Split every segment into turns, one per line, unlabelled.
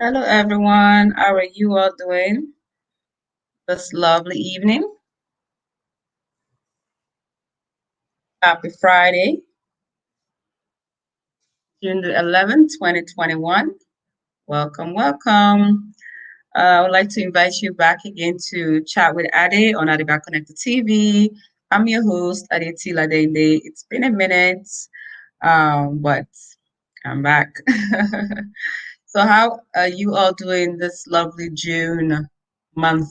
Hello, everyone. How are you all doing this lovely evening? Happy Friday, June the 11th, 2021. Welcome, welcome. I would like to invite you back again to chat with Ade on Adiba Connected TV. I'm your host, Ade Tila Dende. It's been a minute, but I'm back. So, how are you all doing this lovely June month?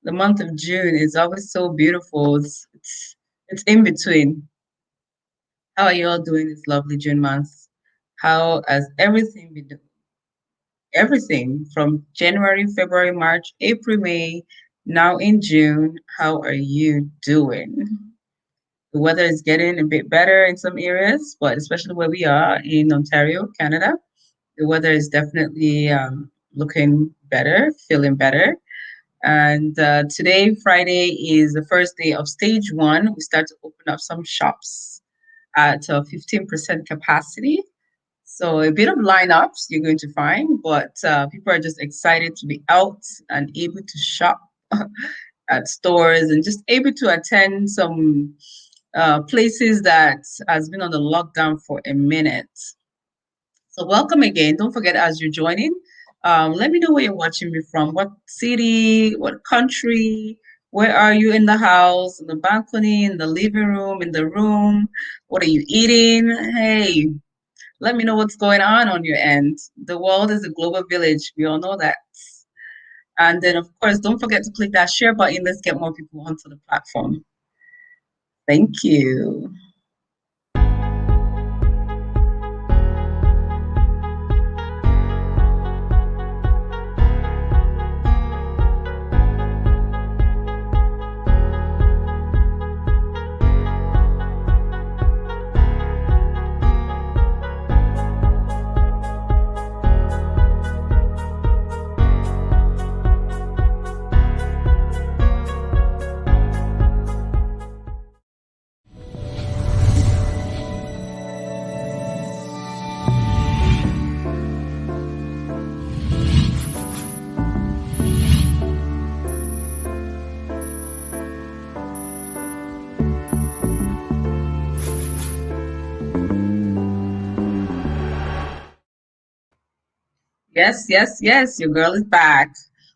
The month of June is always so beautiful. It's in between. How are you all doing this lovely June month? How has everything been doing? Everything from January, February, March, April, May, now in June. How are you doing? The weather is getting a bit better in some areas, but especially where we are in Ontario, Canada, the weather is definitely looking better, feeling better. And today, Friday, is the first day of stage one. We start to open up some shops at 15% capacity. So a bit of lineups you're going to find, but people are just excited to be out and able to shop at stores and just able to attend some places that has been on the lockdown for a minute. So welcome again. Don't forget as you're joining, let me know where you're watching me from. What city, what country, where are you in the house, in the balcony, in the living room, in the room? What are you eating? Hey, let me know what's going on your end. The world is a global village. We all know that. And then, of course, don't forget to click that share button. Let's get more people onto the platform. Thank you. Yes, yes, yes. Your girl is back.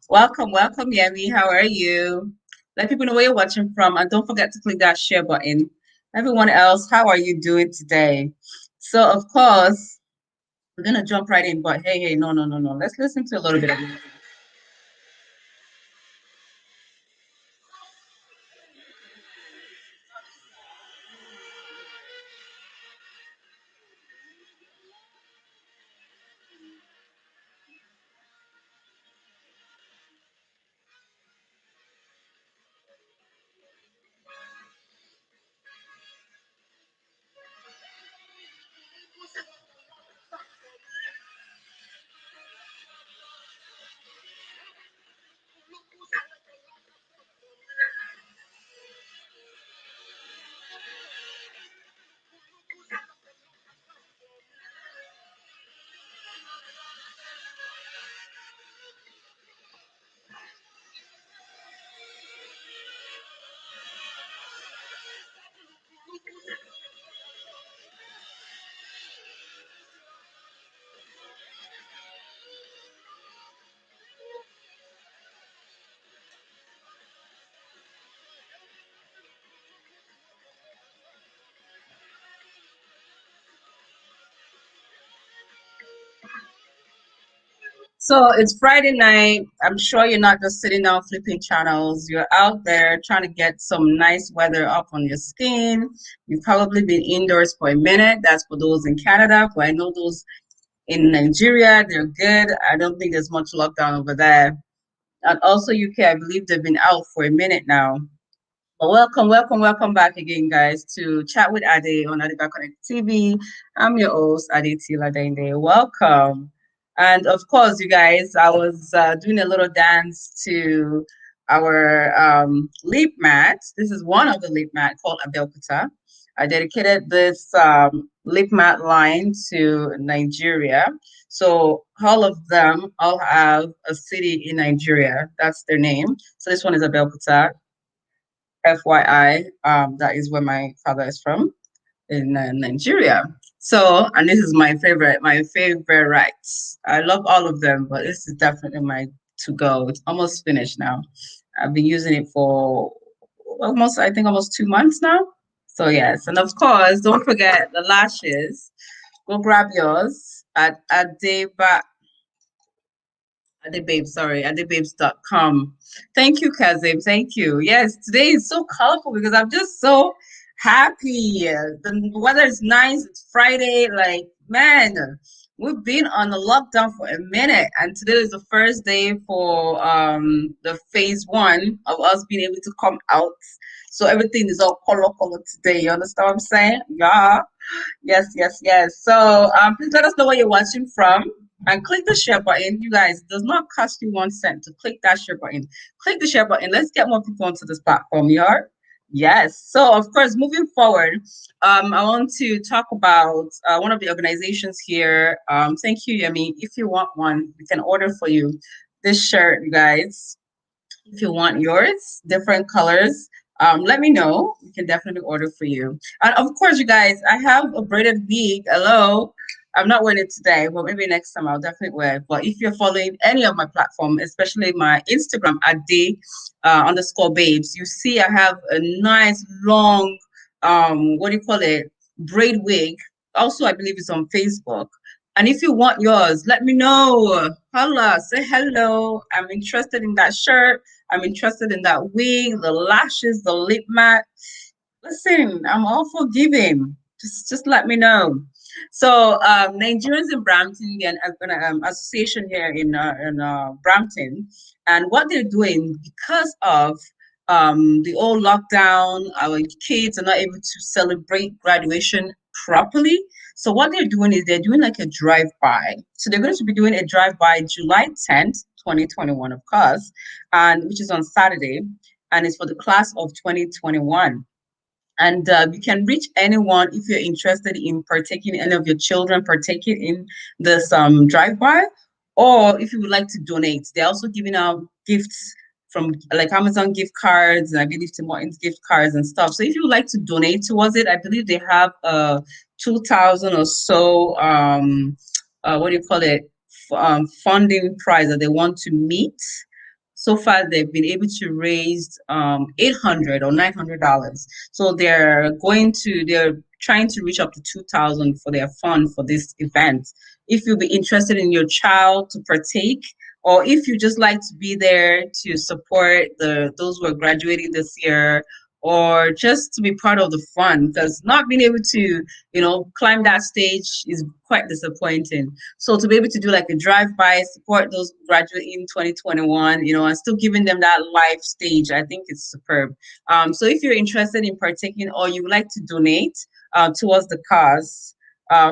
Welcome, welcome, Yemi. How are you? Let people know where you're watching from, and don't forget to click that share button. Everyone else, how are you doing today? So, of course, we're gonna jump right in. But hey, hey, no, no, no, no. Let's listen to a little bit of music. So it's Friday night. I'm sure you're not just sitting down flipping channels. You're out there trying to get some nice weather up on your skin. You've probably been indoors for a minute. That's for those in Canada. But I know those in Nigeria, they're good. I don't think there's much lockdown over there. And also UK, I believe they've been out for a minute now. But welcome, welcome, welcome back again, guys, to Chat with Ade on Adiba Connect TV. I'm your host, Ade Tila Dende. Welcome. And of course, you guys, I was doing a little dance to our lip mat. This is one of the lip mat called Adelkuta. I dedicated this lip mat line to Nigeria. So all of them all have a city in Nigeria. That's their name. So this one is Abeokuta, FYI. That is where my father is from in Nigeria. So, and this is my favorite rights. I love all of them, but this is definitely my to go. It's almost finished now. I've been using it for I think almost 2 months now. So yes, and of course, don't forget the lashes. Go grab yours at Adeba Adebabe, sorry, adebabes.com. Thank you, Kazim. Thank you. Yes, today is so colorful because I'm just so happy. The weather is nice. It's Friday. Like, man, we've been on a lockdown for a minute, and today is the first day for the phase one of us being able to come out. So everything is all color today. You understand what I'm saying? Yeah. Yes, yes, yes. So please let us know where you're watching from and click the share button. You guys, it does not cost you 1 cent to click that share button. Click the share button. Let's get more people onto this platform. You are? Yes. So of course, moving forward, I want to talk about one of the organizations here. Thank you, Yemi. If you want one, we can order for you this shirt, you guys. If you want yours, different colors, let me know. We can definitely order for you. And of course, you guys, I have a braided wig. Hello. I'm not wearing it today, but maybe next time I'll definitely wear it. But if you're following any of my platform, especially my Instagram at day underscore babes, you see I have a nice long what do you call it? Braid wig. Also, I believe it's on Facebook. And if you want yours, let me know. Holla, say hello. I'm interested in that shirt. I'm interested in that wig, the lashes, the lip mat. Listen, I'm all for giving. Just let me know. So Nigerians in Brampton, an association here in Brampton, and what they're doing because of the old lockdown, our kids are not able to celebrate graduation properly. So what they're doing is they're doing like a drive-by. So they're going to be doing a drive-by July 10th, 2021, of course, and which is on Saturday, and it's for the class of 2021. And you can reach anyone if you're interested in partaking, any of your children partaking in this drive-by, or if you would like to donate. They're also giving out gifts from like Amazon gift cards, and I believe Tim Hortons gift cards and stuff. So if you would like to donate towards it, I believe they have 2,000 or so, what do you call it, funding prize that they want to meet. So far, they've been able to raise 800 or $900. So they're trying to reach up to 2,000 for their fund for this event. If you'll be interested in your child to partake, or if you just like to be there to support those who are graduating this year, or just to be part of the fun, because not being able to, climb that stage is quite disappointing. So to be able to do like a drive-by, support those graduating in 2021, and still giving them that live stage, I think it's superb. So if you're interested in partaking or you would like to donate towards the cause,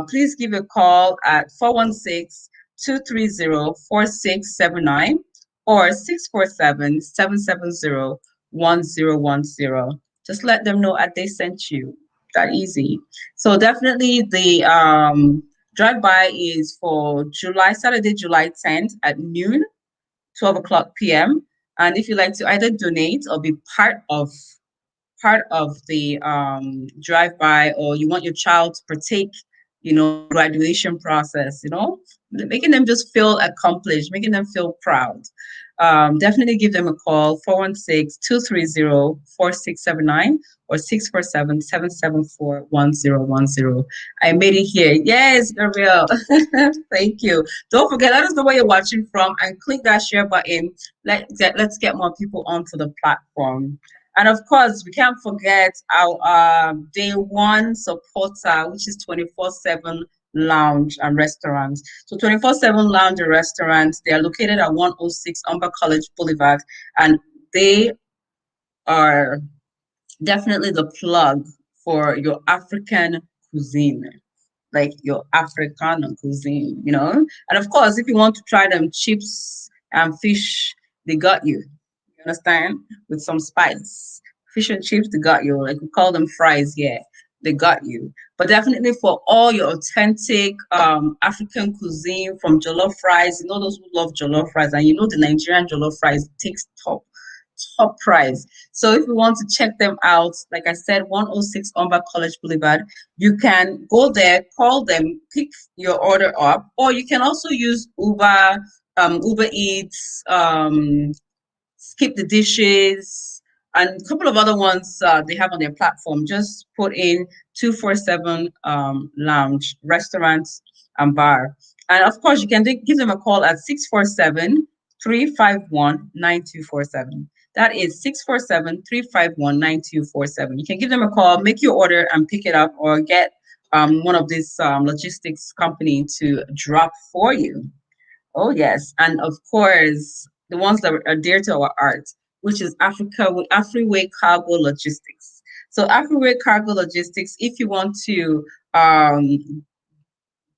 please give a call at 416-230-4679 or 647-770-1010. Just let them know that they sent you. That easy. So definitely the drive-by is for Saturday, July 10th at noon, 12 o'clock p.m. And if you like to either donate or be part of the drive-by, or you want your child to partake, graduation process, making them just feel accomplished, making them feel proud. Definitely give them a call, 416-230-4679 or 647-774-1010. I made it here. Yes, Gabriel. Thank you. Don't forget, let us know where you're watching from and click that share button. Let's get more people onto the platform. And of course, we can't forget our day one supporter, which is 24/7 Lounge and Restaurant. So 24/7 Lounge and Restaurant, they are located at 106 Umber College Boulevard, and they are definitely the plug for your African cuisine, like your African cuisine, And of course, if you want to try them chips and fish, they got you. Understand? With some spice. Fish and chips, they got you. Like we call them fries, yeah. they got you. But definitely for all your authentic African cuisine, from jollof fries, you know those who love jollof fries, and you know the Nigerian jollof fries takes top price. So if you want to check them out, like I said, 106 Umber College Boulevard, you can go there, call them, pick your order up, or you can also use Uber, Uber Eats, Skip the Dishes, and a couple of other ones they have on their platform. Just put in 247 Lounge, restaurants, and bar. And of course, you can give them a call at 647-351-9247. That is 647-351-9247. You can give them a call, make your order, and pick it up, or get one of these logistics company to drop for you. Oh, yes. And of course, the ones that are dear to our art, which is Afriway Cargo Logistics. So Afriway Cargo Logistics, if you want to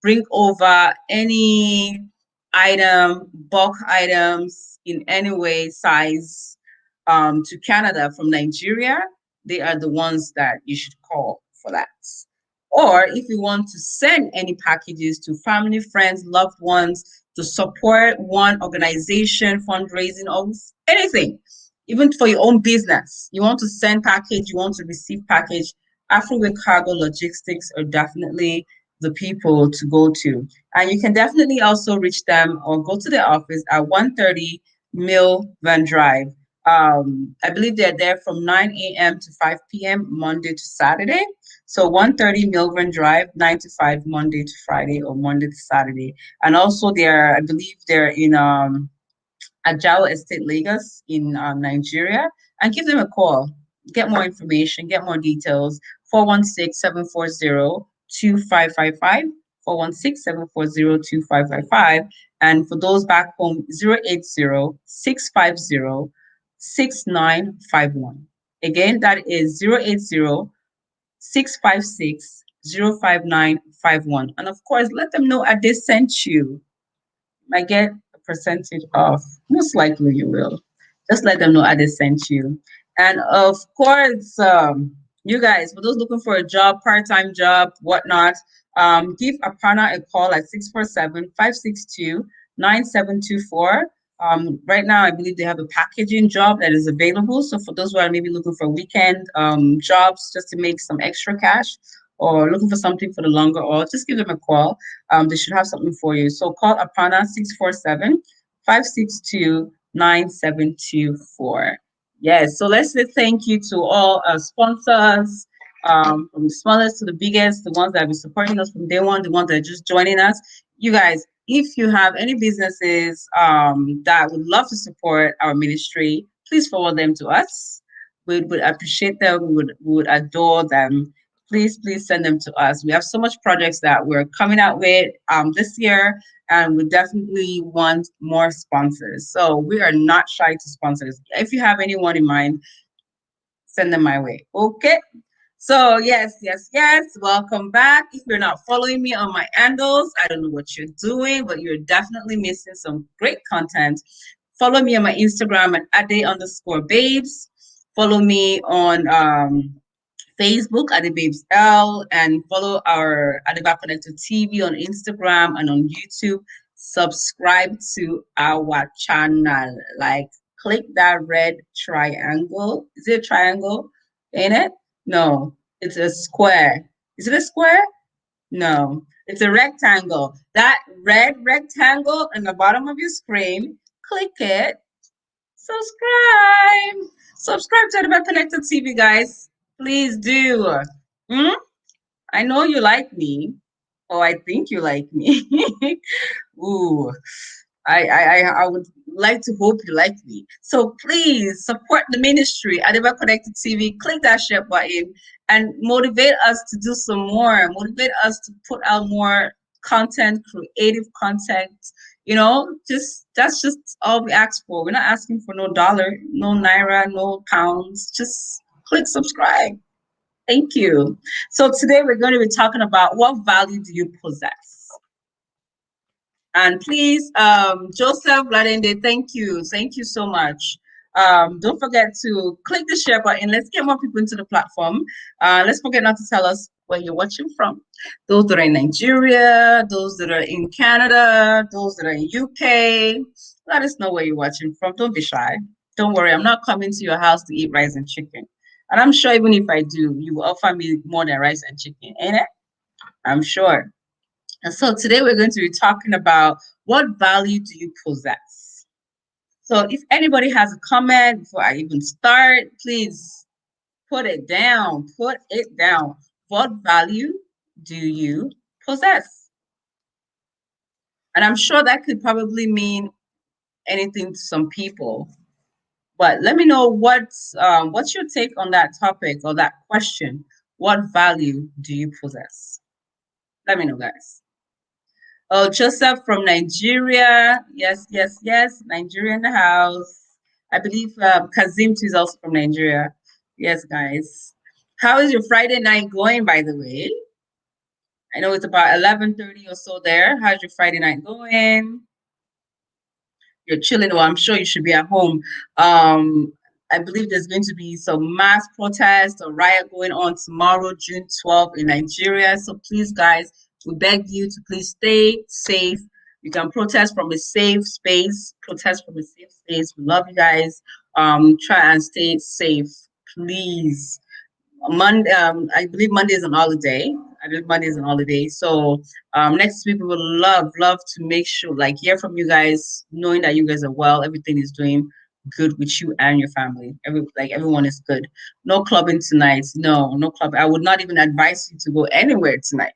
bring over any bulk items in any way, size, to Canada from Nigeria, they are the ones that you should call for that. Or if you want to send any packages to family, friends, loved ones, to support one organization, fundraising, or anything, even for your own business, you want to send package, you want to receive package, Afriway Cargo Logistics are definitely the people to go to. And you can definitely also reach them or go to their office at 130 Mill Van Drive. I believe they're there from 9 a.m. to 5 p.m. Monday to Saturday. So 130 Milburn Drive, 9 to 5 Monday to Friday or Monday to Saturday. And also I believe they're in Ajao Estate, Lagos in Nigeria. And give them a call. Get more information, get more details. 416-740-2555. 416-740-2555. And for those back home, 080-650-6951. Again, that is 080-656-05951. And of course, let them know Ade sent you. Might get a percentage off. Most likely you will. Just let them know Ade sent you. And of course, you guys, for those looking for a job, part-time job, whatnot, give Aparna a call at 647-562-9724. Right now, I believe they have a packaging job that is available. So for those who are maybe looking for weekend jobs just to make some extra cash, or looking for something for the longer haul, just give them a call. They should have something for you. So call Aparna 647-562-9724. Yes, so let's say thank you to all our sponsors, from the smallest to the biggest, the ones that have been supporting us from day one, the ones that are just joining us. You guys, if you have any businesses that would love to support our ministry, please forward them to us. We would appreciate them. We would adore them. Please send them to us. We have so much projects that we're coming out with this year, and we definitely want more sponsors. So we are not shy to sponsors. If you have anyone in mind, send them my way. Okay. So yes. Welcome back. If you're not following me on my handles, I don't know what you're doing, but you're definitely missing some great content. Follow me on my Instagram at Ade_babes. Follow me on Facebook at the Babes L, and follow our Adiba Connected TV on Instagram and on YouTube. Subscribe to our channel. Like, click that red triangle. Is it a triangle? Ain't it? No, it's a square. Is it a square? No, it's a rectangle. That red rectangle in the bottom of your screen, click it. Subscribe. Subscribe to Adiba Connected TV, guys. Please do. Hmm? I know you like me. Oh, I think you like me. Ooh, I would like to hope you like me. So please support the ministry, Adiba Connected TV. Click that share button and motivate us to do some more. Motivate us to put out more content, creative content. Just that's just all we ask for. We're not asking for no dollar, no naira, no pounds. Just click subscribe. Thank you. So today we're going to be talking about what value do you possess? And please, Joseph Ladende, thank you. Thank you so much. Don't forget to click the share button. Let's get more people into the platform. Let's forget not to tell us where you're watching from. Those that are in Nigeria, those that are in Canada, those that are in UK. Let us know where you're watching from. Don't be shy. Don't worry, I'm not coming to your house to eat rice and chicken. And I'm sure even if I do, you will offer me more than rice and chicken, ain't it? I'm sure. And so today we're going to be talking about what value do you possess? So if anybody has a comment before I even start, please put it down. Put it down. What value do you possess? And I'm sure that could probably mean anything to some people. But let me know what's your take on that topic or that question. What value do you possess? Let me know, guys. Oh, Joseph from Nigeria. Yes, yes, yes. Nigeria in the house. I believe Kazim too is also from Nigeria. Yes, guys. How is your Friday night going, by the way? I know it's about 11:30 or so there. How's your Friday night going? You're chilling. Well, I'm sure you should be at home. I believe there's going to be some mass protest or riot going on tomorrow, June 12th in Nigeria. So please, guys, we beg you to please stay safe. You can protest from a safe space. Protest from a safe space. We love you guys. Try and stay safe, please. Monday, I believe Monday is an holiday. I believe Monday is an holiday. So next week we would love to make sure, like, hear from you guys, knowing that you guys are well, everything is doing good with you and your family. Everyone is good. No clubbing tonight. No club. I would not even advise you to go anywhere tonight.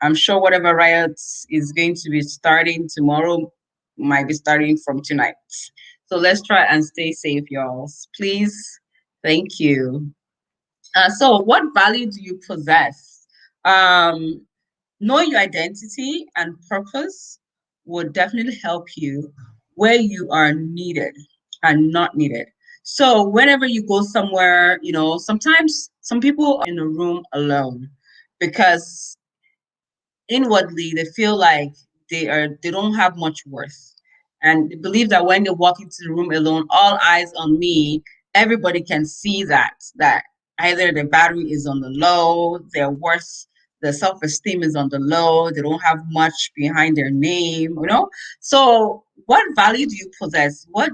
I'm sure whatever riots is going to be starting tomorrow might be starting from tonight. So let's try and stay safe, y'all. Please. Thank you. So, what value do you possess? Um, Knowing your identity and purpose will definitely help you where you are needed and not needed. So, whenever you go somewhere, sometimes some people are in a room alone because inwardly they feel like they don't have much worth, and they believe that when they walk into the room alone, all eyes on me, everybody can see that either the battery is on the low, their worth, the self-esteem is on the low, they don't have much behind their name. So what value do you possess? What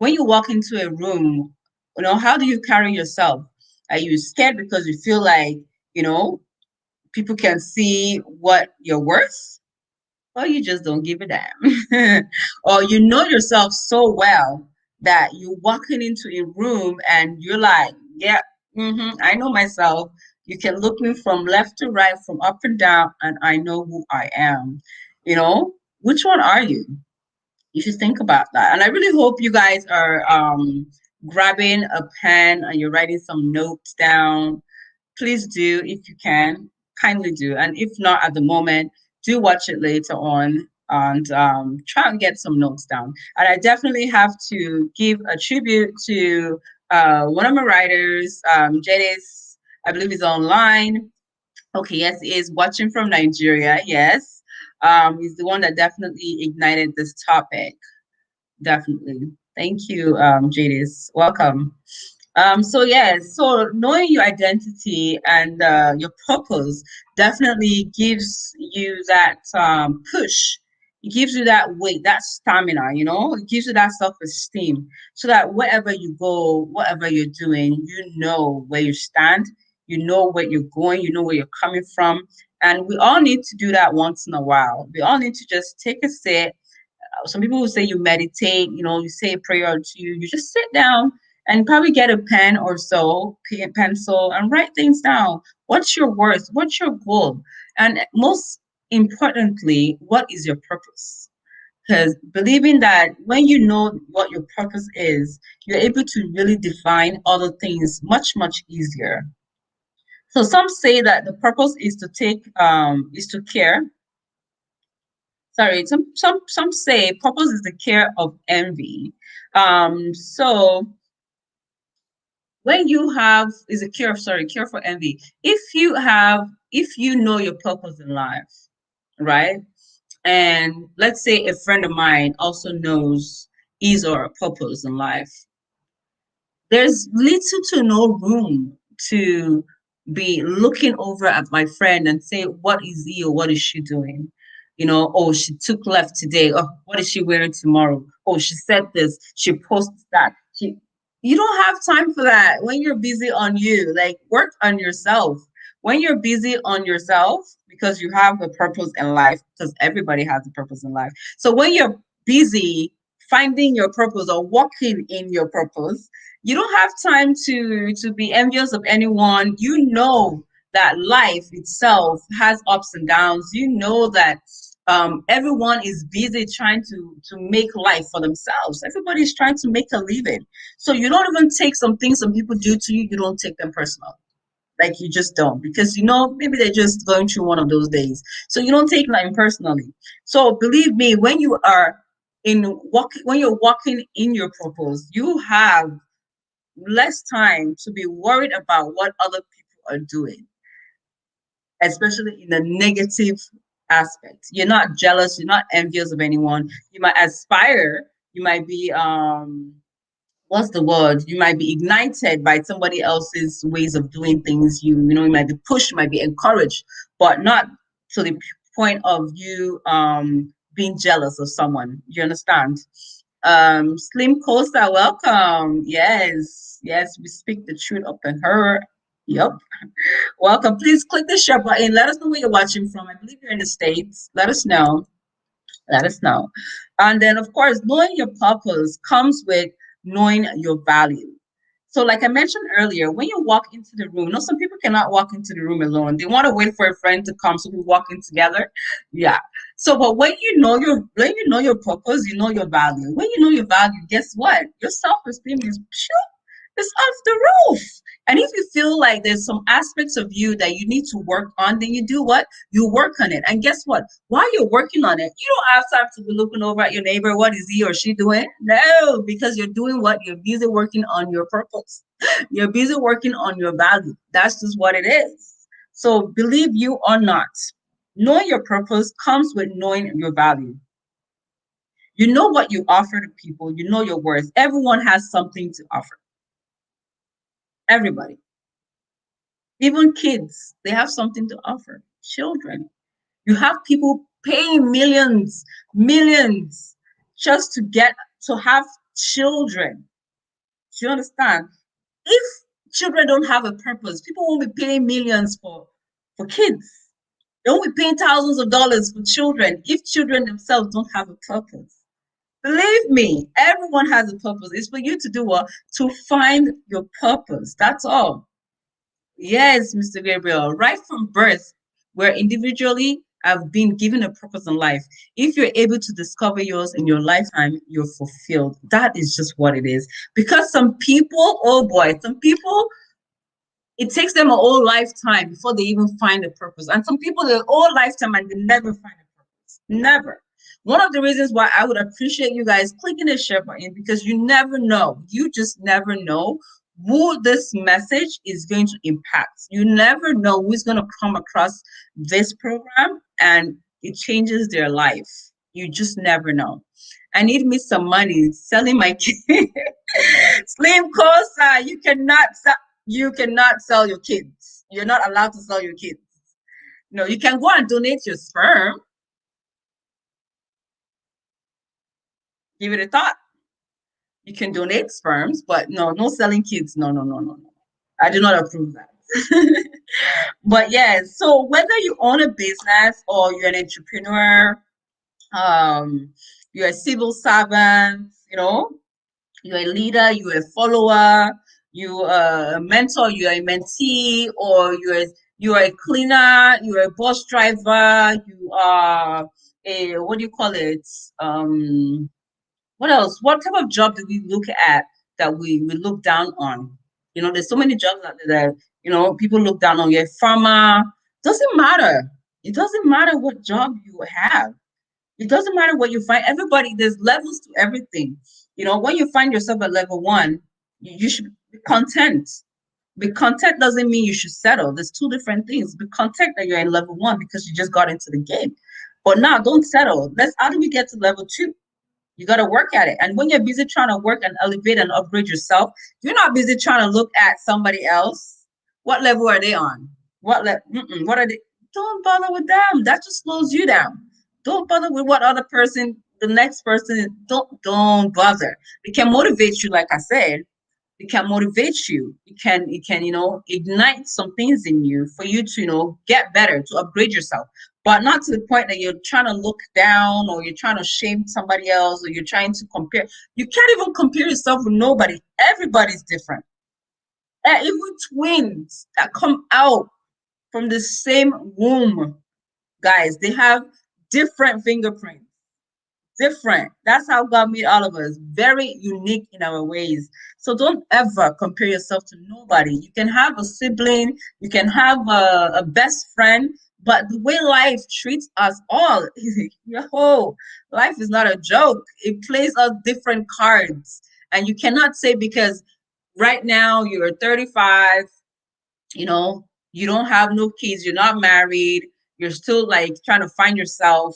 When you walk into a room, how do you carry yourself? Are you scared because you feel like, you know people can see what you're worth, or you just don't give a damn. Or you know yourself so well that you're walking into a room and you're like, yeah, I know myself. You can look me from left to right, from up and down, and I know who I am. Which one are you? You should think about that. And I really hope you guys are grabbing a pen and you're writing some notes down. Please do, if you can, kindly do. And if not at the moment, do watch it later on and try and get some notes down. And I definitely have to give a tribute to one of my writers, Jadis. I believe he's online. Okay, yes, he is watching from Nigeria. Yes. He's the one that definitely ignited this topic. Definitely. Thank you, Jadis. Welcome. So yeah, so knowing your identity and your purpose definitely gives you that push. It gives you that weight, that stamina, it gives you that self-esteem so that wherever you go, whatever you're doing, you know where you stand, you know where you're going, you know where you're coming from. And we all need to do that once in a while. We all need to just take a sit. Some people will say you meditate, you say a prayer or two, you just sit down and probably get a pen or so, pencil, and write things down. What's your worth? What's your goal? And most importantly, what is your purpose? Because believing that when you know what your purpose is, you're able to really define other things much, much easier. So some say that the purpose is to is to care. Sorry, some say purpose is the care of envy. So when you have is a care for envy. If you know your purpose in life, right? And let's say a friend of mine also knows is our purpose in life, there's little to no room to be looking over at my friend and say, what is he or what is she doing? Oh, she took left today. Oh, what is she wearing tomorrow? Oh, she said this, she posted that. You don't have time for that when you're busy on you. Like, work on yourself. When you're busy on yourself, because you have a purpose in life, because everybody has a purpose in life. So when you're busy finding your purpose or walking in your purpose, you don't have time to be envious of anyone. You know that life itself has ups and downs. You know that everyone is busy trying to make life for themselves. Everybody's trying to make a living. So you don't even take some things some people do to you, you don't take them personal. Like, you just don't, because maybe they're just going through one of those days. So you don't take them personally. So believe me, when you are when you're walking in your purpose, you have less time to be worried about what other people are doing, especially in the negative aspect. You're not jealous, you're not envious of anyone. You might aspire, you might be what's the word? You might be ignited by somebody else's ways of doing things. You might be pushed, you might be encouraged, but not to the point of you being jealous of someone. You understand? Slim Costa, welcome. Yes, we speak the truth up in her. Yep. Welcome. Please click the share button. Let us know where you're watching from. I believe you're in the States. Let us know. Let us know. And then, of course, knowing your purpose comes with knowing your value. So, like I mentioned earlier, when you walk into the room, some people cannot walk into the room alone. They want to wait for a friend to come, so we walk in together. Yeah. So, but when you know your purpose, you know your value. When you know your value, guess what? Your self-esteem is it's off the roof. And if you feel like there's some aspects of you that you need to work on, then you do what? You work on it. And guess what? While you're working on it, you don't have time to be looking over at your neighbor. What is he or she doing? No, because you're doing what? You're busy working on your purpose. You're busy working on your value. That's just what it is. So believe you or not, knowing your purpose comes with knowing your value. You know what you offer to people. You know your worth. Everyone has something to offer. Everybody. Even kids, they have something to offer. Children. You have people paying millions just to have children. Do you understand? If children don't have a purpose, people won't be paying millions for kids. They won't be paying thousands of dollars for children if children themselves don't have a purpose. Believe me, everyone has a purpose. It's for you to do what? To find your purpose. That's all. Yes, Mr. Gabriel, right from birth, we're individually have been given a purpose in life. If you're able to discover yours in your lifetime, you're fulfilled. That is just what it is. Because some people, oh boy, some people, it takes them a whole lifetime before they even find a purpose. And some people, their whole lifetime and they never find a purpose. Never. One of the reasons why I would appreciate you guys clicking the share button, because you never know. You just never know who this message is going to impact. You never know who's going to come across this program and it changes their life. You just never know. I need me some money selling my kids. Slim Kosa, you cannot sell your kids. You're not allowed to sell your kids. No, you can go and donate your sperm. Give it a thought. You can donate sperms, but no selling kids. No. I do not approve that. But yes, so whether you own a business or you're an entrepreneur, um, you're a civil servant, you're a leader, you're a follower, you are a mentor, you're a mentee, or you're a cleaner, you're a bus driver, you are a what do you call it? What else? What type of job do we look at that we look down on? There's so many jobs out there that people look down on. You're a farmer. Doesn't matter. It doesn't matter what job you have. It doesn't matter what you find. Everybody, there's levels to everything. When you find yourself at level one, you should be content. Be content doesn't mean you should settle. There's two different things. Be content that you're in level one because you just got into the game. But now don't settle. How do we get to level two? You got to work at it. And when you're busy trying to work and elevate and upgrade yourself, you're not busy trying to look at somebody else. What level are they on? What are they? Don't bother with them. That just slows you down. Don't bother with what other person, the next person is. Don't bother. It can motivate you, like I said. It can motivate you. It can, ignite some things in you for you to, get better, to upgrade yourself. But not to the point that you're trying to look down or you're trying to shame somebody else or you're trying to compare. You can't even compare yourself with nobody. Everybody's different. Even twins that come out from the same womb, guys, they have different fingerprints. Different. That's how God made all of us. Very unique in our ways. So don't ever compare yourself to nobody. You can have a sibling, you can have a best friend, but the way life treats us all, yo, life is not a joke. It plays us different cards. And you cannot say because right now you're 35, you know, you don't have no kids, you're not married, you're still like trying to find yourself.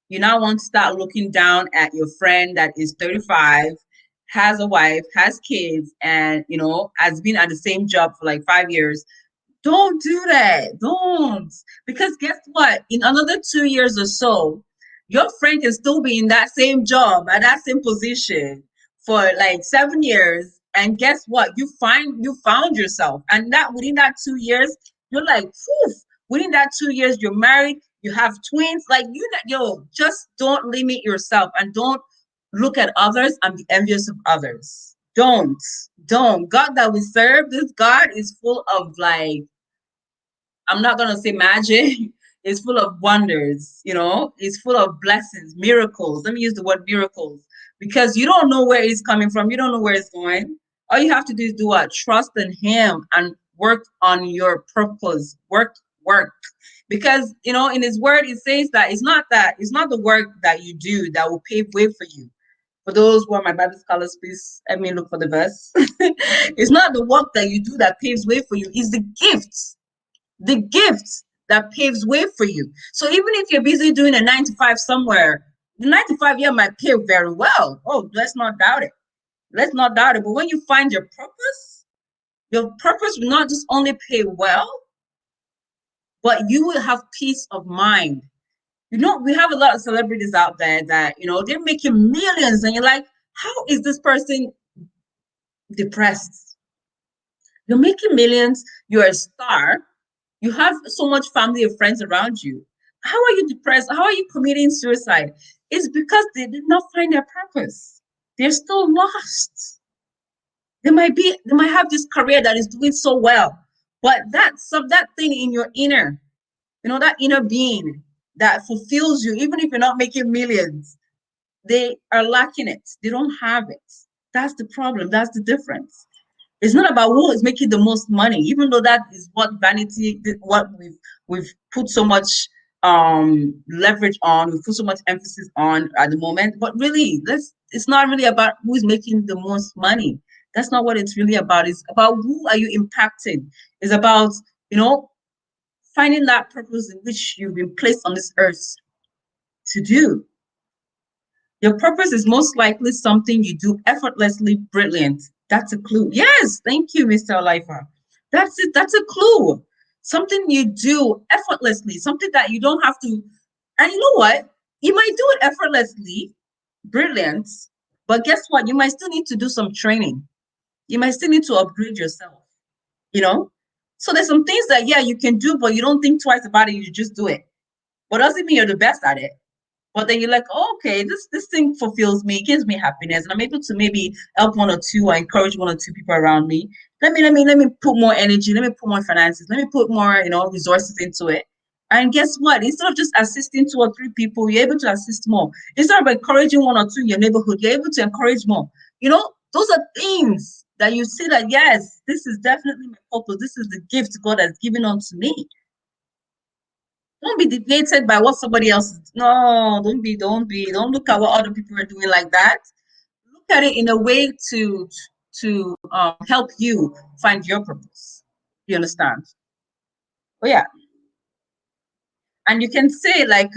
You now want to start looking down at your friend that is 35, has a wife, has kids, and has been at the same job for like 5 years. Don't do that. Don't. Because guess what? In another 2 years or so, your friend can still be in that same job at that same position for like 7 years. And guess what? You found yourself. And that within that 2 years, you're like, poof, within that 2 years, you're married, you have twins. Like just don't limit yourself and don't look at others and be envious of others. Don't. God that we serve, this God is full of like, I'm not gonna say magic. It's full of wonders, it's full of blessings, miracles. Let me use the word miracles because you don't know where it's coming from, you don't know where it's going. All you have to do is do what? Trust in Him and work on your purpose. Work. Because in His word it says that it's not the work that you do that will pave way for you. For those who are my Bible scholars, please let me look for the verse. It's not the work that you do that paves way for you, it's the gift that paves way for you. So even if you're busy doing a 9 to 5 somewhere, the 9 to 5 year might pay very well. Oh, let's not doubt it. Let's not doubt it. But when you find your purpose will not just only pay well, but you will have peace of mind. We have a lot of celebrities out there that, they're making millions, and you're like, how is this person depressed? You're making millions, you're a star, you have so much family and friends around you. How are you depressed? How are you committing suicide? It's because they did not find their purpose. They're still lost. They might have this career that is doing so well, but that thing in your inner, that inner being that fulfills you, even if you're not making millions, they are lacking it. They don't have it. That's the problem. That's the difference. It's not about who is making the most money, even though that is what we've put so much leverage on, we've put so much emphasis on at the moment. But really, it's not really about who is making the most money. That's not what it's really about. It's about who are you impacting. It's about, finding that purpose in which you've been placed on this earth to do. Your purpose is most likely something you do effortlessly brilliant. That's a clue. Yes, thank you, Mr. Oliver. That's it. That's a clue. Something you do effortlessly, something that you don't have to. And you know what? You might do it effortlessly, brilliant, but guess what? You might still need to do some training. You might still need to upgrade yourself, you know? So there's some things that, yeah, you can do, but you don't think twice about it. You just do it. But doesn't mean you're the best at it. But then you're like, oh, okay, this thing fulfills me, gives me happiness, and I'm able to maybe help one or two or encourage one or two people around me. Let me put more energy, let me put more finances, let me put more, resources into it. And guess what? Instead of just assisting 2 or 3 people, you're able to assist more. Instead of encouraging one or two in your neighborhood, you're able to encourage more. Those are things that you see that yes, this is definitely my purpose. This is the gift God has given unto me. Don't be deviated by what somebody else is. No, don't look at what other people are doing like that. Look at it in a way to help you find your purpose. You understand? Oh yeah. And you can say like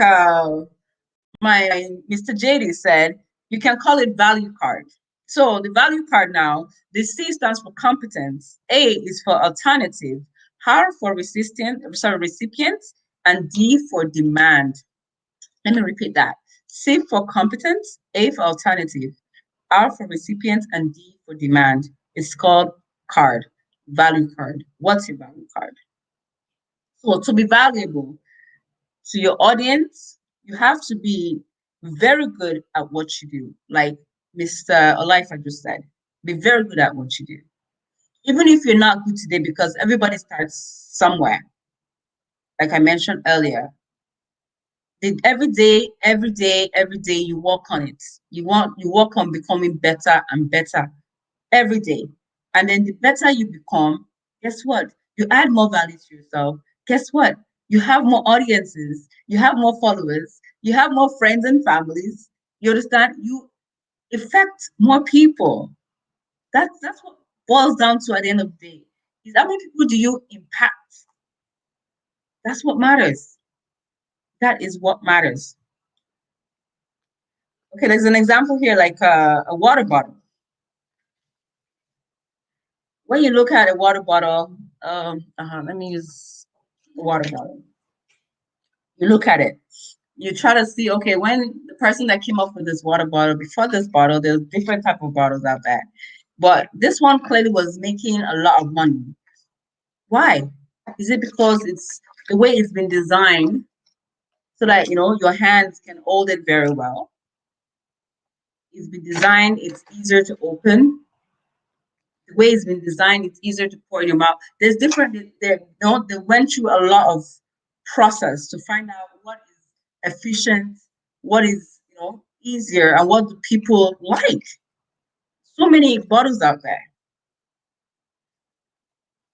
my Mr. JD said, You can call it value card. So the value card now, the C stands for competence, A is for alternative, R for recipients, and D for demand. Let me repeat that. C for competence, A for alternative, R for recipient, and D for demand. It's called card, value card. What's your value card? So to be valuable to your audience, you have to be very good at what you do. Like Mr. Olifa just said, be very good at what you do. Even if you're not good today, because everybody starts somewhere, like I mentioned earlier. Every day, every day, every day, you work on it. You work on becoming better and better every day. And then the better you become, guess what? You add more value to yourself. Guess what? You have more audiences, you have more followers, you have more friends and families. You understand? You affect more people. That's what boils down to at the end of the day. Is how many people do you impact? That's what matters. That is what matters. Okay, there's an example here, like a water bottle. When you look at a water bottle, let me use the water bottle. You look at it, you try to see, okay, when the person that came up with this water bottle, before this bottle, there's different type of bottles out there. But this one clearly was making a lot of money. Why? Is it because it's the way it's been designed so that your hands can hold it very well? It's been designed, it's easier to open. The way it's been designed, it's easier to pour in your mouth. There's different. They went through a lot of process to find out what is efficient, what is easier, and what do people like. So many bottles out there.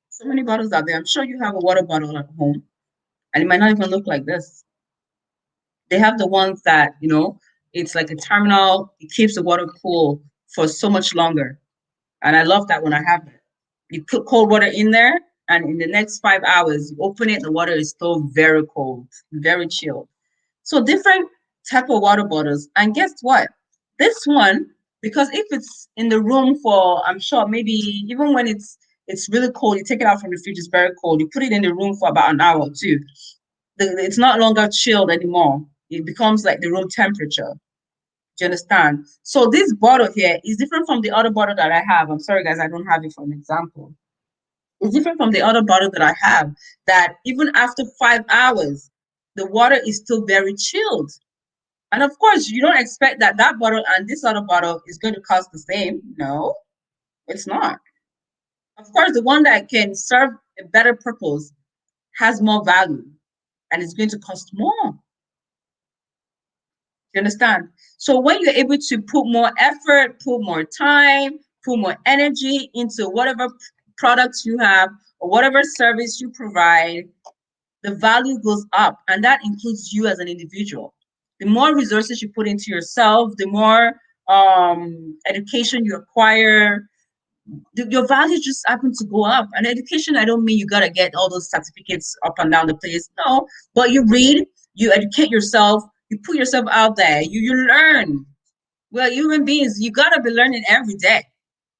So many bottles out there. I'm sure you have a water bottle at home, and it might not even look like this. They have the ones that it's like a terminal. It keeps the water cool for so much longer, and I love that when I have it. You put cold water in there, and in the next 5 hours, you open it, the water is still very cold, very chilled. So different type of water bottles. And guess what? This one, because if it's in the room for, I'm sure maybe even when it's really cold, you take it out from the fridge, it's very cold. You put it in the room for about an hour or two. It's not longer chilled anymore. It becomes like the room temperature. Do you understand? So this bottle here is different from the other bottle that I have. I'm sorry, guys, I don't have it for an example. It's different from the other bottle that I have, that even after 5 hours, the water is still very chilled. And of course, you don't expect that that bottle and this other bottle is going to cost the same. No, it's not. Of course, the one that can serve a better purpose has more value and it's going to cost more. You understand? So when you're able to put more effort, put more time, put more energy into whatever products you have or whatever service you provide, the value goes up, and that includes you as an individual. The more resources you put into yourself, the more education you acquire, your value just happen to go up. And education, I don't mean you gotta get all those certificates up and down the place. No, but you read, you educate yourself, you put yourself out there, you learn. Well, human beings, you gotta be learning every day.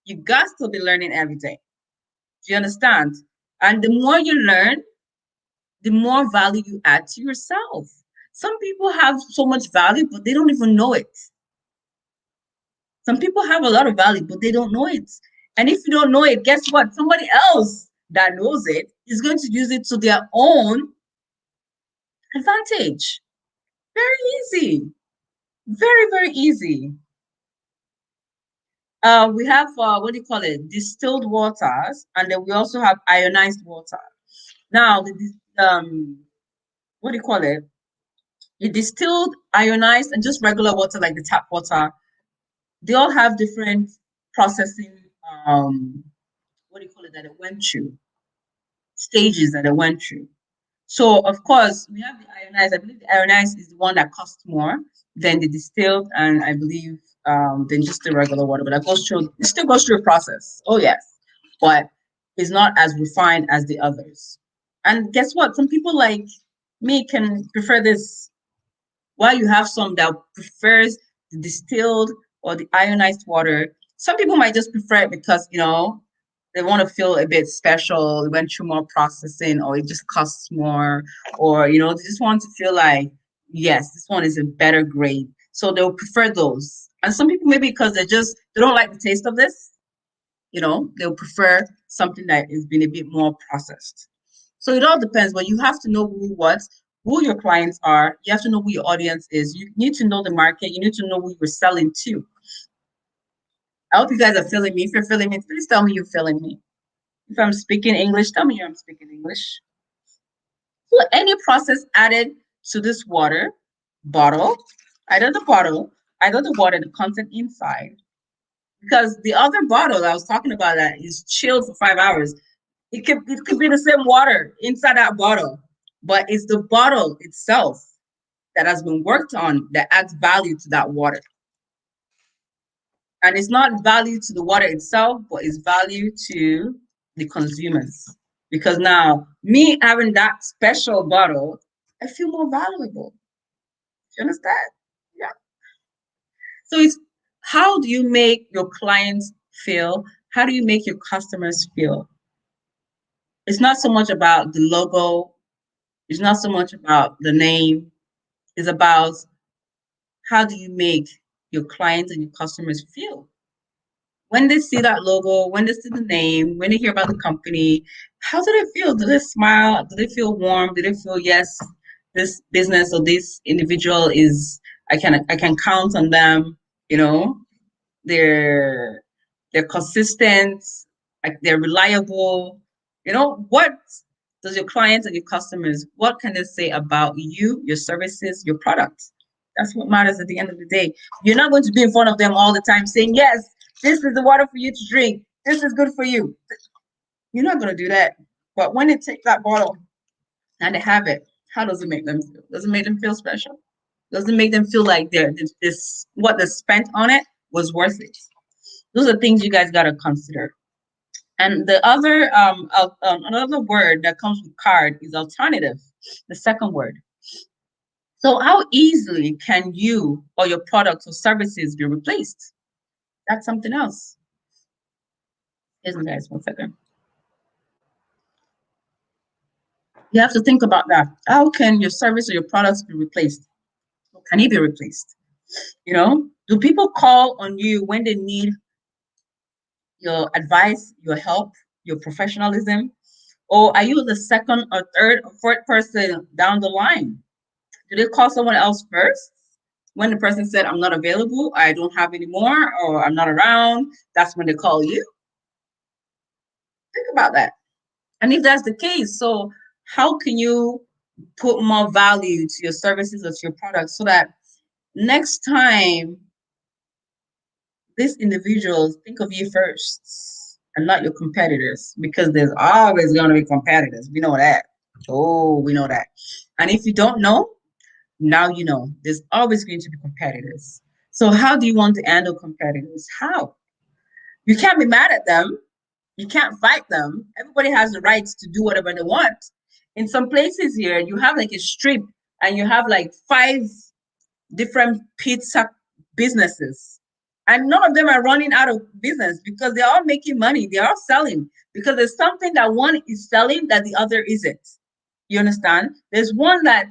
You got to be learning every day. Do you understand? And the more you learn, the more value you add to yourself. Some people have so much value, but they don't even know it. Some people have a lot of value, but they don't know it. And if you don't know it, guess what? Somebody else that knows it is going to use it to their own advantage. Very easy. Very, very easy. We have, what do you call it? Distilled waters. And then we also have ionized water. Now, what do you call it? The distilled, ionized, and just regular water, like the tap water, they all have different processing, what do you call it, that it went through, stages that it went through. So of course we have the ionized. I believe the ionized is the one that costs more than the distilled, and I believe than just the regular water, but that goes through, it still goes through a process. Oh yes, but it's not as refined as the others. And guess what? Some people like me can prefer this, while you have some that prefers the distilled or the ionized water. Some people might just prefer it because, they want to feel a bit special, they went through more processing, or it just costs more, or, they just want to feel like, yes, this one is a better grade. So they'll prefer those. And some people, maybe because they don't like the taste of this, they'll prefer something that has been a bit more processed. So it all depends, but you have to know who your clients are. You have to know who your audience is. You need to know the market. You need to know who you're selling to. I hope you guys are feeling me. If you're feeling me, please tell me you're feeling me. If I'm speaking English, tell me I'm speaking English. So any process added to this water bottle, either the bottle, either the water, the content inside, because the other bottle I was talking about that is chilled for 5 hours. It could be the same water inside that bottle, but it's the bottle itself that has been worked on that adds value to that water. And it's not value to the water itself, but it's value to the consumers. Because now, me having that special bottle, I feel more valuable. You understand? Yeah. So it's how do you make your clients feel? How do you make your customers feel? It's not so much about the logo, it's not so much about the name, it's about how do you make your clients and your customers feel? When they see that logo, when they see the name, when they hear about the company, how do they feel? Do they smile? Do they feel warm? Do they feel, yes, this business or this individual is, I can count on them, you know, they're they're consistent, like they're reliable. What does your clients and your customers, what can they say about you, your services, your products? That's what matters at the end of the day. You're not going to be in front of them all the time saying, yes, this is the water for you to drink. This is good for you. You're not going to do that. But when they take that bottle and they have it, how does it make them feel? Does it make them feel special? Does it make them feel like this what they spent on it was worth it? Those are things you guys got to consider. And the other, another word that comes with card is alternative, the second word. So how easily can you or your products or services be replaced? That's something else. Isn't guys, 1 second. You have to think about that. How can your service or your products be replaced? Can it be replaced? Do people call on you when they need your advice, your help, your professionalism? Or are you the second or third or fourth person down the line? Do they call someone else first? When the person said, I'm not available, I don't have any more, or I'm not around, that's when they call you. Think about that. And if that's the case, so how can you put more value to your services or to your products so that next time these individuals think of you first and not your competitors? Because there's always going to be competitors. We know that. Oh, we know that. And if you don't know, now you know. There's always going to be competitors. So how do you want to handle competitors? How? You can't be mad at them. You can't fight them. Everybody has the rights to do whatever they want. In some places here, you have like a strip and you have like 5 different pizza businesses. And none of them are running out of business because they're all making money. They're all selling because there's something that one is selling that the other isn't. You understand? There's one that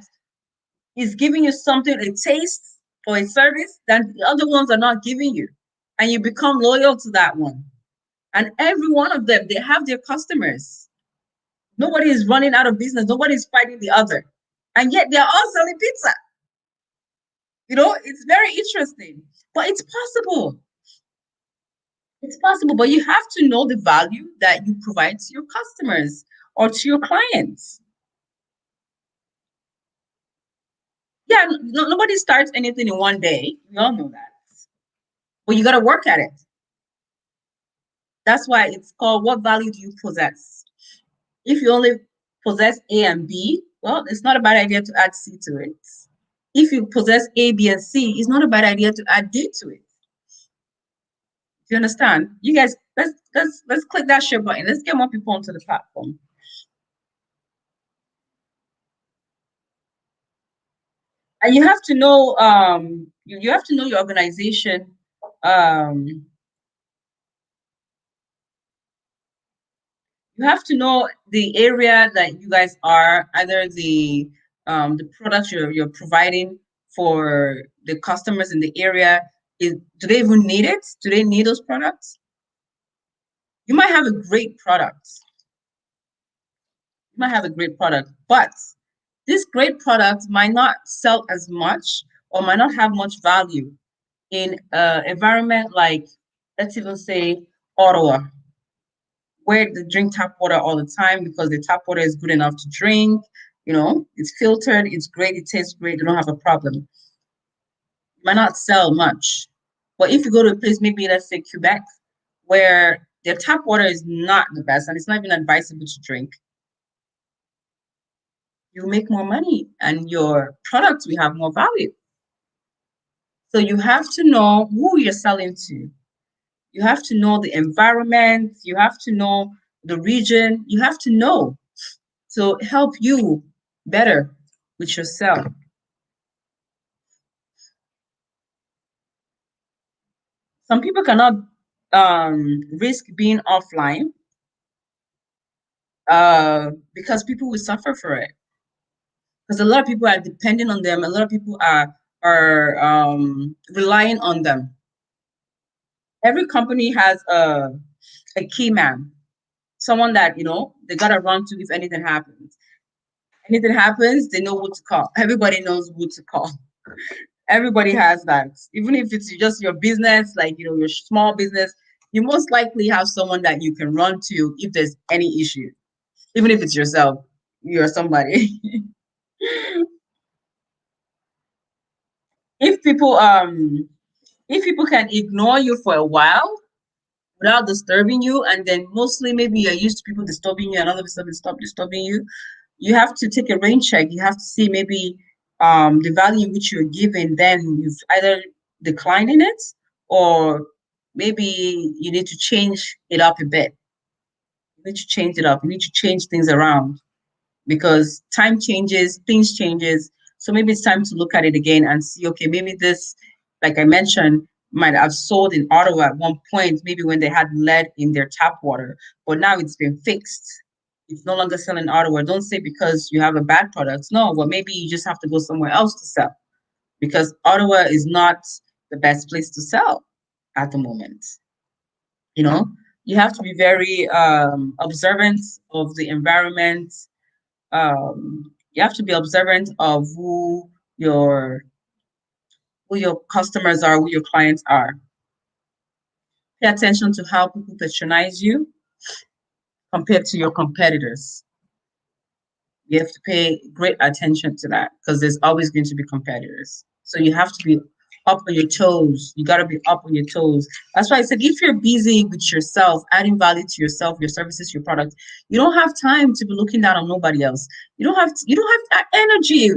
is giving you something, a taste or a service that the other ones are not giving you. And you become loyal to that one. And every one of them, they have their customers. Nobody is running out of business. Nobody is fighting the other. And yet they're all selling pizza. It's very interesting. But it's possible. It's possible. But you have to know the value that you provide to your customers or to your clients. Yeah, nobody starts anything in one day. We all know that. But you got to work at it. That's why it's called, what value do you possess? If you only possess A and B, well, it's not a bad idea to add C to it. If you possess A, B, and C, it's not a bad idea to add D to it. Do you understand? You guys, let's click that share button. Let's get more people onto the platform. And you have to know, you have to know your organization Um, you have to know the area that you guys are, either the products you're providing for the customers in the area. Do they even need it? Do they need those products? You might have a great product. You might have a great product, but this great product might not sell as much or might not have much value in an environment like, let's even say, Ottawa, where they drink tap water all the time because the tap water is good enough to drink. It's filtered, it's great, it tastes great, they don't have a problem. It might not sell much. But if you go to a place, maybe let's say Quebec, where their tap water is not the best and it's not even advisable to drink, you make more money and your products will have more value. So you have to know who you're selling to. You have to know the environment. You have to know the region. You have to know to help you better with yourself. Some people cannot risk being offline because people will suffer for it. Because a lot of people are depending on them. A lot of people are relying on them. Every company has a key man, someone that they gotta run to if anything happens. Anything happens, they know who to call. Everybody knows who to call. Everybody has that. Even if it's just your business, like your small business, you most likely have someone that you can run to if there's any issue. Even if it's yourself, you're somebody. if people um if people can ignore you for a while without disturbing you, and then mostly maybe you're used to people disturbing you and all of a sudden stop disturbing you, you have to take a rain check. You have to see maybe the value in which you're given, then you've either declined in it or maybe you need to change it up a bit. You need to change it up. You need to change things around because time changes, things changes. So maybe it's time to look at it again and see, okay, maybe this, like I mentioned, might have sold in Ottawa at one point, maybe when they had lead in their tap water, but now it's been fixed. It's no longer selling in Ottawa. Don't say because you have a bad product. No, well, maybe you just have to go somewhere else to sell because Ottawa is not the best place to sell at the moment. You know, you have to be very observant of the environment. You have to be observant of who your customers are, who your clients are. Pay attention to how people patronize you compared to your competitors. You have to pay great attention to that because there's always going to be competitors. So you have to be up on your toes. You got to be up on your toes. That's why I said if you're busy with yourself, adding value to yourself, your services, your products, you don't have time to be looking down on nobody else. You don't have that energy.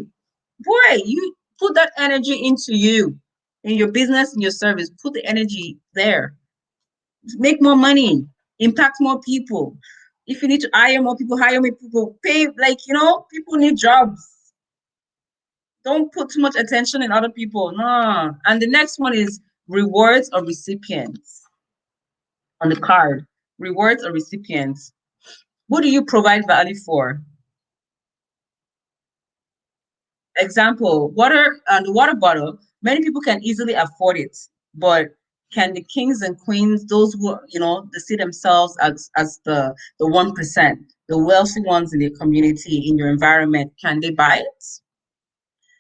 Boy, you put that energy into you, in your business, in your service. Put the energy there. Make more money, impact more people. If you need to hire more people, hire more people. Pay, like, people need jobs. Don't put too much attention in other people. No. And the next one is rewards or recipients on the card. Rewards or recipients. What do you provide value for? Example, water and the water bottle. Many people can easily afford it, but can the kings and queens, those who they see themselves as the 1%, the wealthy ones in the community, in your environment, can they buy it?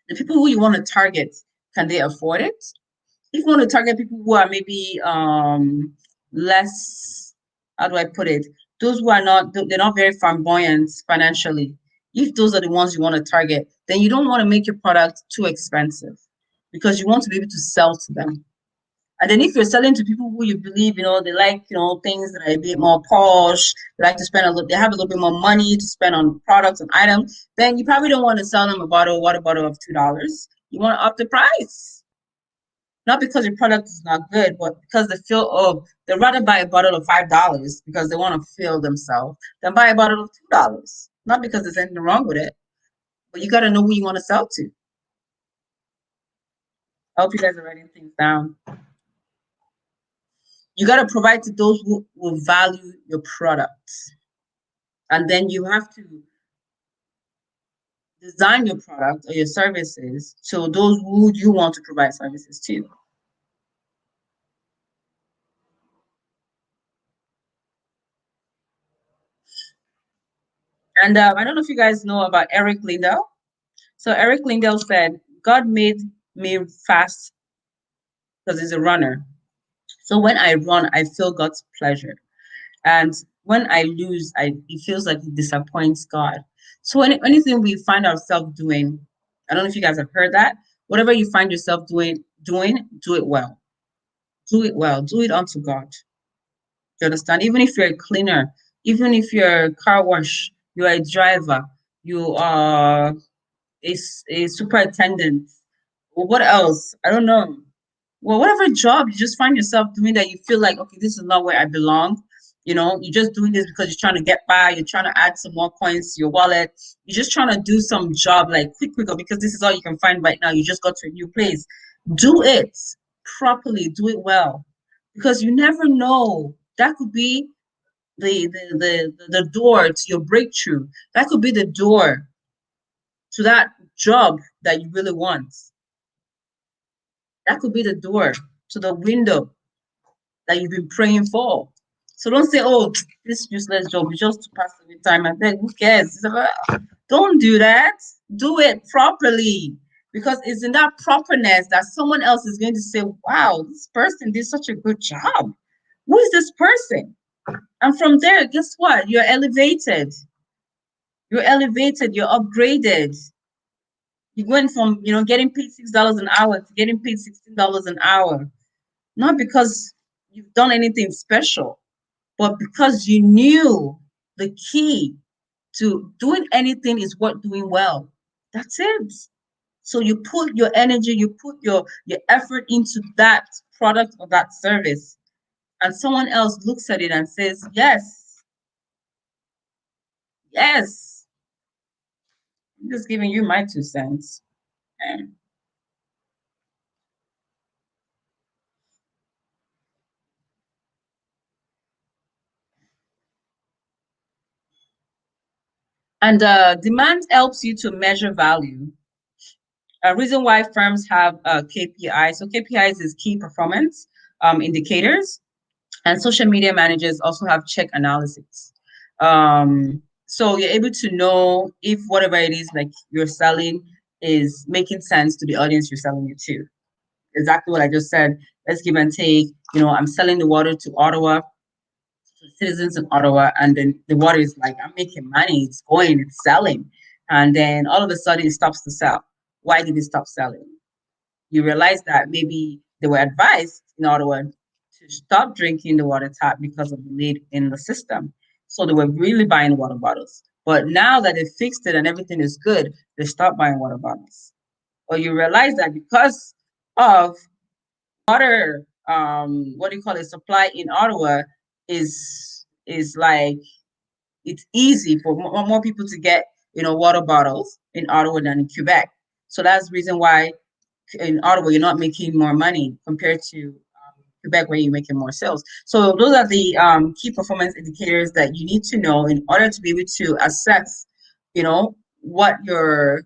The people who you want to target, can they afford it? If you want to target people who are maybe less, how do I put it? Those who are not, they're not very flamboyant financially. If those are the ones you want to target, then you don't want to make your product too expensive because you want to be able to sell to them. And then if you're selling to people who you believe, they like, things that are a bit more posh, they like to spend they have a little bit more money to spend on products and items, then you probably don't want to sell them a water bottle of $2. You want to up the price. Not because your product is not good, but because they feel, oh, they'd rather buy a bottle of $5 because they want to feel themselves than buy a bottle of $2. Not because there's anything wrong with it, but you got to know who you want to sell to. I hope you guys are writing things down. You got to provide to those who will value your products. And then you have to design your product or your services to those who you want to provide services to. And I don't know if you guys know about Eric Lindell. So Eric Lindell said, God made me fast because he's a runner. So when I run, I feel God's pleasure. And when I lose, it feels like it disappoints God. So anything we find ourselves doing, I don't know if you guys have heard that. Whatever you find yourself doing, do it well. Do it well. Do it unto God. You understand? Even if you're a cleaner, even if you're a car wash, you're a driver, you are a superintendent, or what else? I don't know. Well, whatever job you just find yourself doing that you feel like, okay, this is not where I belong. You're just doing this because you're trying to get by, you're trying to add some more coins to your wallet, you're just trying to do some job like quick, because this is all you can find right now. You just got to a new place. Do it properly, do it well, because you never know. That could be the door to your breakthrough. That could be the door to that job that you really want. That could be the door to the window that you've been praying for. So don't say, oh, this useless job is just to pass the time and then who cares? Don't do that. Do it properly. Because it's in that properness that someone else is going to say, wow, this person did such a good job. Who is this person? And from there, guess what? You're elevated. You're elevated. You're upgraded. You went from, getting paid $6 an hour to getting paid $16 an hour. Not because you've done anything special, but because you knew the key to doing anything is what doing well. That's it. So you put your energy, you put your effort into that product or that service, and someone else looks at it and says, yes, yes. I'm just giving you my 2 cents. And, demand helps you to measure value. A reason why firms have KPI. So KPIs is key performance indicators, and social media managers also have check analysis. So you're able to know if whatever it is like you're selling is making sense to the audience you're selling it to. Exactly what I just said. Let's give and take. I'm selling the water to Ottawa, to citizens in Ottawa, and then the water is like, I'm making money, it's going, it's selling. And then all of a sudden it stops to sell. Why did it stop selling? You realize that maybe they were advised in Ottawa to stop drinking the water tap because of the lead in the system. So they were really buying water bottles. But now that they fixed it and everything is good, they stopped buying water bottles. Or you realize that because of water, what do you call it, supply in Ottawa is like it's easy for more people to get water bottles in Ottawa than in Quebec. So that's the reason why in Ottawa, you're not making more money compared to Quebec, where you're making more sales. So those are the key performance indicators that you need to know in order to be able to assess, what your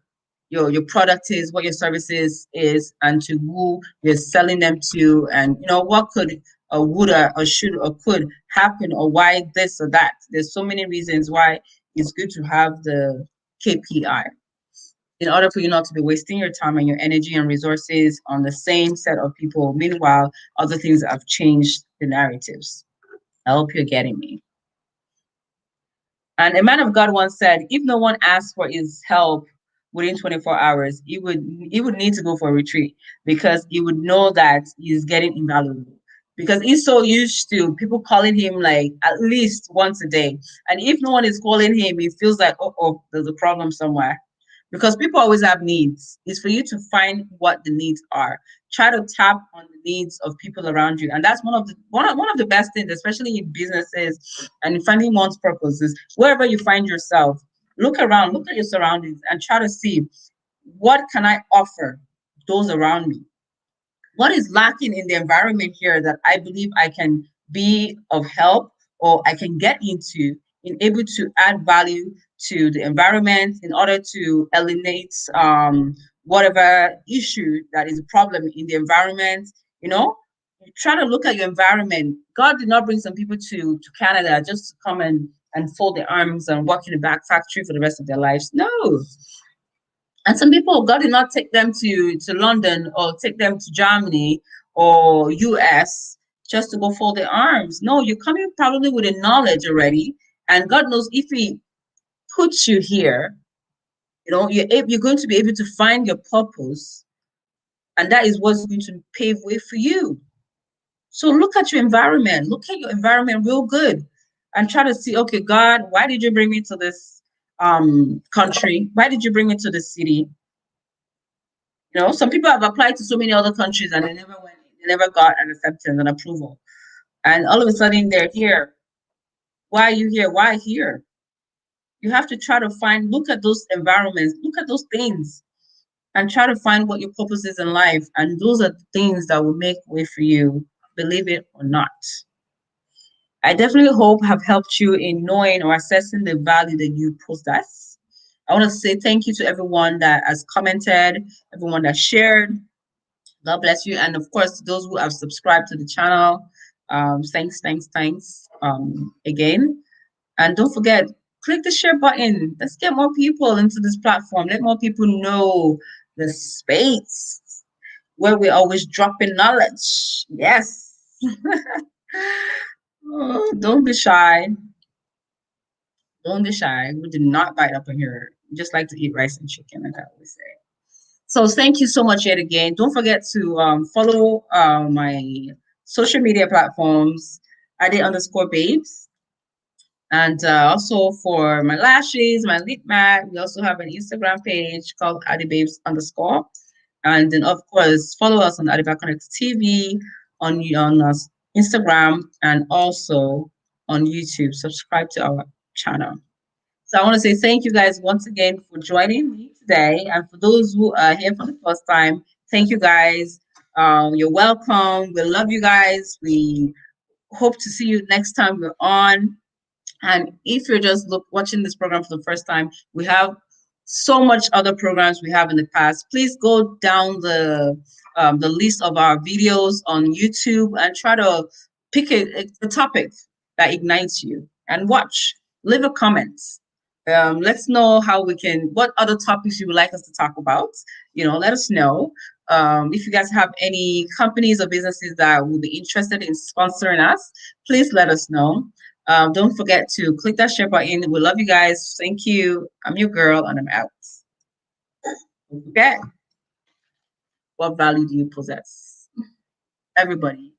product is, what your services is, and to who you're selling them to, and what could or would or should or could happen, or why this or that. There's so many reasons why it's good to have the KPI in order for you not to be wasting your time and your energy and resources on the same set of people. Meanwhile, other things have changed the narratives. I hope you're getting me. And a man of God once said, if no one asks for his help within 24 hours, he would need to go for a retreat, because he would know that he's getting invaluable. Because he's so used to people calling him like at least once a day. And if no one is calling him, he feels like, oh, there's a problem somewhere, because people always have needs. It's for you to find what the needs are. Try to tap on the needs of people around you, and that's one of the best things, especially in businesses and in finding one's purpose. Is wherever you find yourself, look around, look at your surroundings, and try to see what can I offer those around me. What is lacking in the environment here that I believe I can be of help, or I can get into in able to add value to the environment in order to eliminate whatever issue that is a problem in the environment. You know, you try to look at your environment. God did not bring some people to Canada just to come and fold their arms and work in a back factory for the rest of their lives. No. And some people, God did not take them to London or take them to Germany or US just to go fold their arms. No, you're coming probably with a knowledge already. And God knows if He puts you here, you're going to be able to find your purpose. And that is what's going to pave way for you. So look at your environment. Look at your environment real good and try to see, okay, God, why did you bring me to this country? Why did you bring me to this city? Some people have applied to so many other countries and they never got an acceptance and approval. And all of a sudden they're here. Why are you here? Why here? You have to try to look at those environments, look at those things, and try to find what your purpose is in life. And those are the things that will make way for you, believe it or not. I definitely hope have helped you in knowing or assessing the value that you possess. I want to say thank you to everyone that has commented, everyone that shared. God bless you. And of course, those who have subscribed to the channel, thanks again. And don't forget, click the share button. Let's get more people into this platform. Let more people know the space where we always drop in knowledge. Yes. Oh, don't be shy. Don't be shy. We do not bite up in here. We just like to eat rice and chicken, like I always say. So thank you so much yet again. Don't forget to follow my social media platforms, Ade_babes. And also for my lashes, my lip mat, we also have an Instagram page called AdeBabes_. And then, of course, follow us on Adiba Connect TV on Instagram and also on YouTube. Subscribe to our channel. So I want to say thank you guys once again for joining me today. And for those who are here for the first time, thank you guys. You're welcome. We love you guys. We hope to see you next time we're on. And if you're just watching this program for the first time, we have so much other programs we have in the past. Please go down the list of our videos on YouTube and try to pick a topic that ignites you and watch. Leave a comment. Let's know what other topics you would like us to talk about. Let us know. If you guys have any companies or businesses that would be interested in sponsoring us, please let us know. Don't forget to click that share button. We love you guys. Thank you. I'm your girl and I'm out. Okay. What value do you possess? Everybody.